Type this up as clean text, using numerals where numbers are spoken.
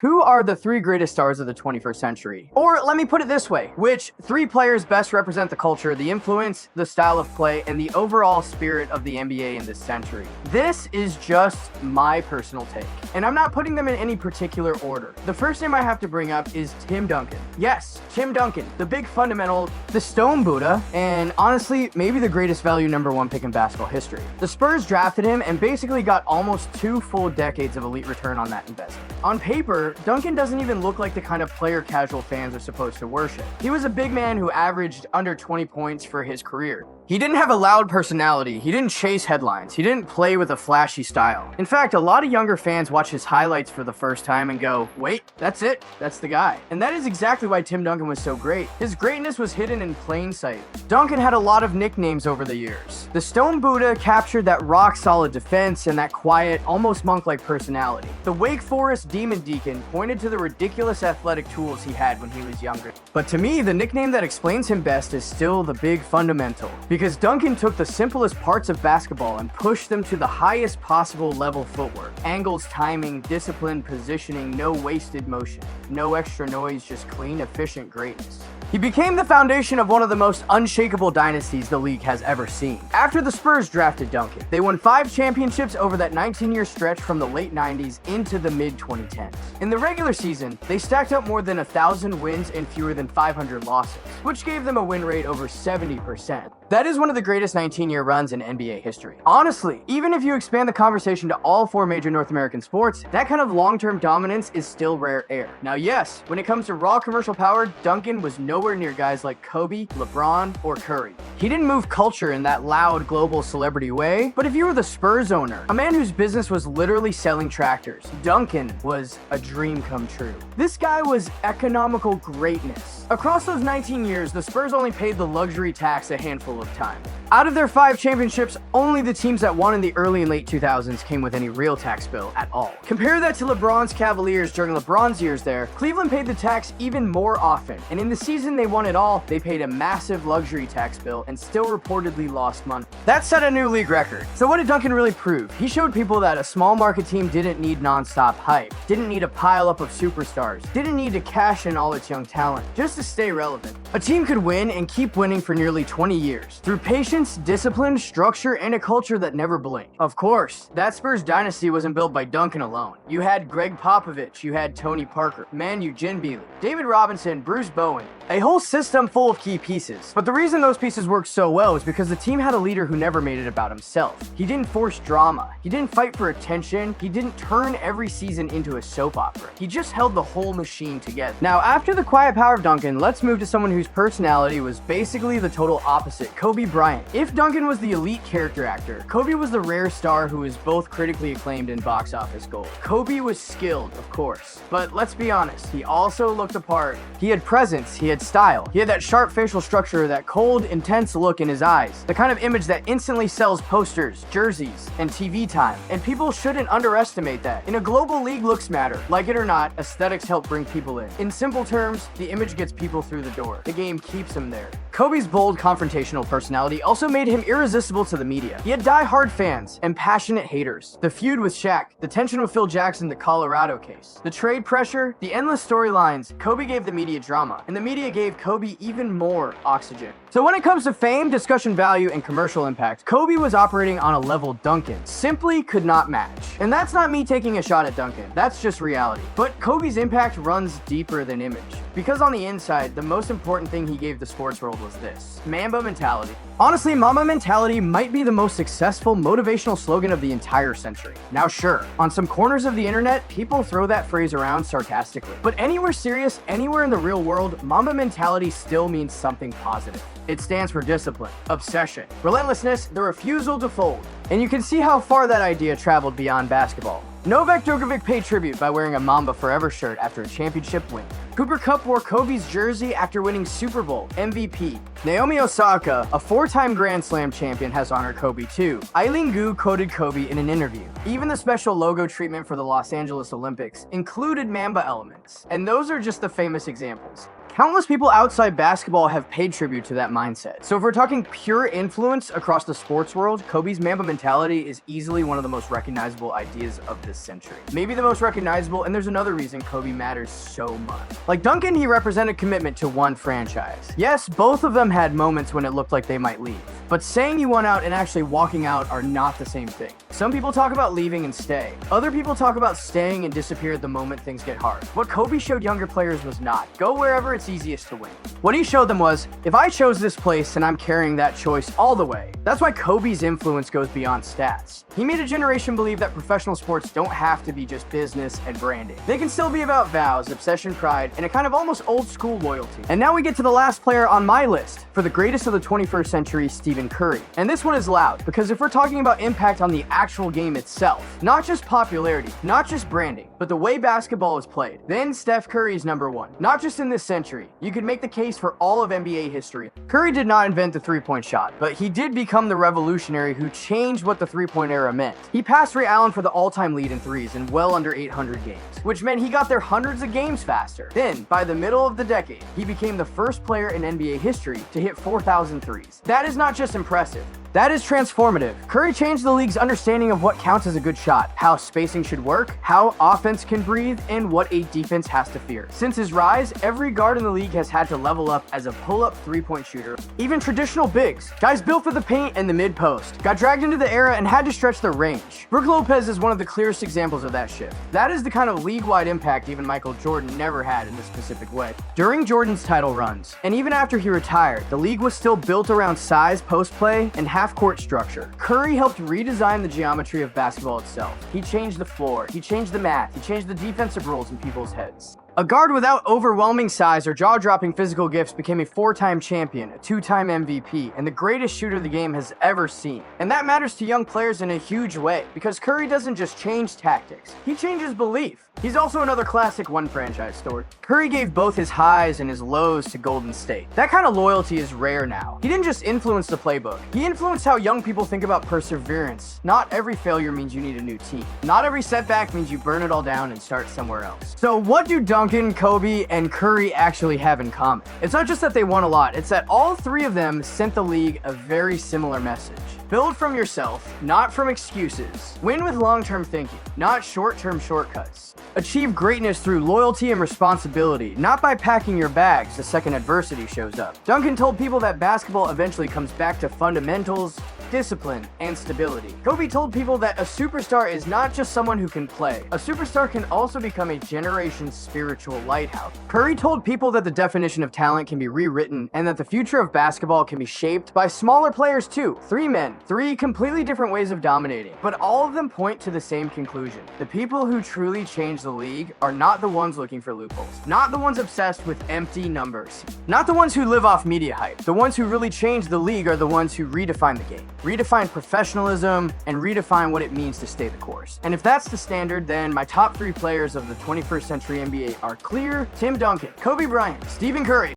Who are the three greatest stars of the 21st century? Or let me put it this way, which three players best represent the culture, the influence, the style of play, and the overall spirit of the NBA in this century? This is just my personal take, and I'm not putting them in any particular order. The first name I have to bring up is Tim Duncan. Yes, Tim Duncan, the big fundamental, the Stone Buddha, and honestly, maybe the greatest value #1 pick in basketball history. The Spurs drafted him and basically got almost 2 full decades of elite return on that investment. On paper, Duncan doesn't even look like the kind of player casual fans are supposed to worship. He was a big man who averaged under 20 points for his career. He didn't have a loud personality, he didn't chase headlines, he didn't play with a flashy style. In fact, a lot of younger fans watch his highlights for the first time and go, wait, that's it, that's the guy. And that is exactly why Tim Duncan was so great. His greatness was hidden in plain sight. Duncan had a lot of nicknames over the years. The Stone Buddha captured that rock-solid defense and that quiet, almost monk-like personality. The Wake Forest Demon Deacon pointed to the ridiculous athletic tools he had when he was younger. But to me, the nickname that explains him best is still the Big Fundamental. Because Duncan took the simplest parts of basketball and pushed them to the highest possible level footwork. Angles, timing, discipline, positioning, no wasted motion. No extra noise, just clean, efficient greatness. He became the foundation of one of the most unshakable dynasties the league has ever seen. After the Spurs drafted Duncan, they won 5 championships over that 19-year stretch from the late 90s into the mid-2010s. In the regular season, they stacked up more than 1,000 wins and fewer than 500 losses, which gave them a win rate over 70%. That is one of the greatest 19-year runs in NBA history. Honestly, even if you expand the conversation to all 4 major North American sports, that kind of long-term dominance is still rare air. Now yes, when it comes to raw commercial power, Duncan was nowhere near guys like Kobe, LeBron, or Curry. He didn't move culture in that loud global celebrity way, but if you were the Spurs owner, a man whose business was literally selling tractors, Duncan was a dream come true. This guy was economical greatness. Across those 19 years, the Spurs only paid the luxury tax a handful of times. Out of their 5 championships, only the teams that won in the early and late 2000s came with any real tax bill at all. Compare that to LeBron's Cavaliers during LeBron's years there. Cleveland paid the tax even more often, and in the season they won it all, they paid a massive luxury tax bill and still reportedly lost money. That set a new league record. So what did Duncan really prove? He showed people that a small market team didn't need non-stop hype, didn't need a pile-up of superstars, didn't need to cash in all its young talent, just to stay relevant. A team could win and keep winning for nearly 20 years, through patience, discipline, structure, and a culture that never blinked. Of course, that Spurs dynasty wasn't built by Duncan alone. You had Greg Popovich, you had Tony Parker, Manu Ginobili, David Robinson, Bruce Bowen, a whole system full of key pieces. But the reason those pieces worked so well is because the team had a leader who never made it about himself. He didn't force drama, he didn't fight for attention, he didn't turn every season into a soap opera. He just held the whole machine together. Now, after the quiet power of Duncan, let's move to someone whose personality was basically the total opposite, Kobe Bryant. If Duncan was the elite character actor, Kobe was the rare star who was both critically acclaimed and box office gold. Kobe was skilled, of course, but let's be honest, he also looked the part. He had presence, he had style, he had that sharp facial structure, that cold, intense look in his eyes, the kind of image that instantly sells posters, jerseys, and TV time. And people shouldn't underestimate that. In a global league, looks matter. Like it or not, aesthetics help bring people in. In simple terms, the image gets people through the door. The game keeps them there. Kobe's bold, confrontational personality also made him irresistible to the media. He had die-hard fans and passionate haters. The feud with Shaq, the tension with Phil Jackson, the Colorado case, the trade pressure, the endless storylines. Kobe gave the media drama, and the media gave Kobe even more oxygen. So when it comes to fame, discussion value, and commercial impact, Kobe was operating on a level Duncan simply could not match. And that's not me taking a shot at Duncan, that's just reality. But Kobe's impact runs deeper than image. Because on the inside, the most important thing he gave the sports world was this: Mamba mentality. Honestly, Mamba mentality might be the most successful motivational slogan of the entire century. Now sure, on some corners of the internet, people throw that phrase around sarcastically. But anywhere serious, anywhere in the real world, Mamba mentality still means something positive. It stands for discipline, obsession, relentlessness, the refusal to fold. And you can see how far that idea traveled beyond basketball. Novak Djokovic paid tribute by wearing a Mamba Forever shirt after a championship win. Cooper Kupp wore Kobe's jersey after winning Super Bowl MVP. Naomi Osaka, a 4-time Grand Slam champion, has honored Kobe too. Eileen Gu quoted Kobe in an interview. Even the special logo treatment for the Los Angeles Olympics included Mamba elements. And those are just the famous examples. Countless people outside basketball have paid tribute to that mindset. So if we're talking pure influence across the sports world, Kobe's Mamba mentality is easily one of the most recognizable ideas of this century. Maybe the most recognizable, and there's another reason Kobe matters so much. Like Duncan, he represented commitment to one franchise. Yes, both of them had moments when it looked like they might leave. But saying you want out and actually walking out are not the same thing. Some people talk about leaving and stay. Other people talk about staying and disappear the moment things get hard. What Kobe showed younger players was not. Go wherever it's easiest to win. What he showed them was, if I chose this place and I'm carrying that choice all the way. That's why Kobe's influence goes beyond stats. He made a generation believe that professional sports don't have to be just business and branding. They can still be about vows, obsession, pride, and a kind of almost old school loyalty. And now we get to the last player on my list for the greatest of the 21st century, Stephen Curry. And this one is loud, because if we're talking about impact on the actual game itself, not just popularity, not just branding, but the way basketball is played, then Steph Curry is number one. Not just in this century, you could make the case for all of NBA history. Curry did not invent the three-point shot, but he did become the revolutionary who changed what the three-point era meant. He passed Ray Allen for the all-time lead in threes in well under 800 games, which meant he got there hundreds of games faster. Then, by the middle of the decade, he became the first player in NBA history to hit 4,000 threes. That is not just impressive. That is transformative. Curry changed the league's understanding of what counts as a good shot, how spacing should work, how offense can breathe, and what a defense has to fear. Since his rise, every guard in the league has had to level up as a pull-up three-point shooter. Even traditional bigs, guys built for the paint and the mid-post, got dragged into the era and had to stretch their range. Brook Lopez is one of the clearest examples of that shift. That is the kind of league-wide impact even Michael Jordan never had in this specific way. During Jordan's title runs, and even after he retired, the league was still built around size, post play, and half-court structure. Curry helped redesign the geometry of basketball itself. He changed the floor, he changed the math, he changed the defensive rules in people's heads. A guard without overwhelming size or jaw-dropping physical gifts became a 4-time champion, a 2-time MVP, and the greatest shooter the game has ever seen. And that matters to young players in a huge way, because Curry doesn't just change tactics, he changes belief. He's also another classic one franchise story. Curry gave both his highs and his lows to Golden State. That kind of loyalty is rare now. He didn't just influence the playbook, he influenced how young people think about perseverance. Not every failure means you need a new team. Not every setback means you burn it all down and start somewhere else. So what do Duncan, Kobe, and Curry actually have in common? It's not just that they won a lot, it's that all three of them sent the league a very similar message. Build from yourself, not from excuses. Win with long-term thinking, not short-term shortcuts. Achieve greatness through loyalty and responsibility, not by packing your bags the second adversity shows up. Duncan told people that basketball eventually comes back to fundamentals, discipline, and stability. Kobe told people that a superstar is not just someone who can play. A superstar can also become a generation's spiritual lighthouse. Curry told people that the definition of talent can be rewritten and that the future of basketball can be shaped by smaller players too. 3 men, 3 completely different ways of dominating, but all of them point to the same conclusion. The people who truly change the league are not the ones looking for loopholes, not the ones obsessed with empty numbers, not the ones who live off media hype. The ones who really change the league are the ones who redefine the game, redefine professionalism, and redefine what it means to stay the course. And if that's the standard, then my top 3 players of the 21st century NBA are clear: Tim Duncan, Kobe Bryant, Stephen Curry.